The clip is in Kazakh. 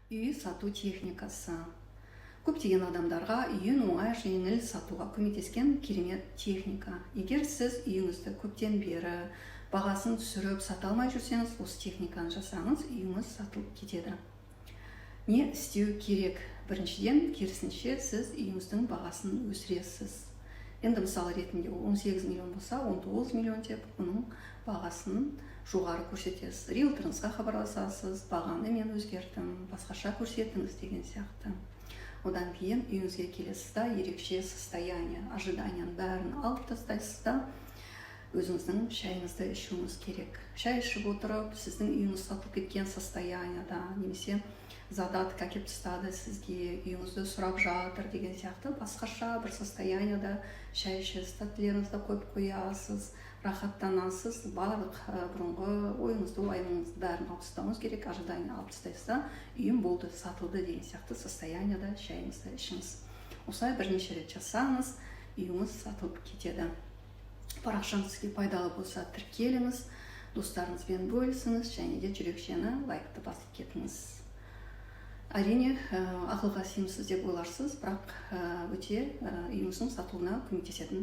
Үй сату техникасы. Көптеген адамдарға үйін оңай жеңіл сатуға көмектескен керемет техника. Егер сіз үйіңізді көптен бері бағасын түсіріп сата алмай жүрсеңіз, осы техниканы жасаңыз, үйіңіз сатылып кетеді. Не істеу керек? Біріншіден, керісінше сіз үйіңіздің бағасын өсіресіз. Енді мысалы ретінде 18 миллион болса, 19 миллион деп оның бағасын жоғары көрсетесіз. Риэлторыңызға хабарласасыз, бағаны мен өзгерттім, басқаша көрсетіңіз деген сияқты. Одан кейін үйіңізге келесіз да, ерекше состояние, ожиданияның бәрін алып тастайсыз да, өзіңіздің шайыңызды ішуіңіз керек. Шай ішіп отырып, сіздің үйіңіз сатылып кеткен состоянияда, немесе задатка келіп тастады сізге, үйіңізді сұрап жатыр деген сияқты басқаша бір состоянияда шай ішесіз, тәттілеріңізді қойып қоясыз, рахаттанасыз, барлық бұрынғы ойыңызды, уайымыңызды бәрін алып тастауыңыз керек, ожидание алып тастайсыз да, үйім болды, сатылды деген сияқты состоянияда шайыңызды ішіңіз. Осылай бірнеше рет жасаңыз, үйіңіз сатылып кетеді. Парақшаңыз сізге пайдалы болса, тіркеліңіз, достарыңызбен бөлісіңіз, және де жүрекшені лайкты басып кетіңіз. Әрине, ақылға сыйымсыз деп ойларсыз, бірақ өте үйіңіздің сатылуына көмектесетін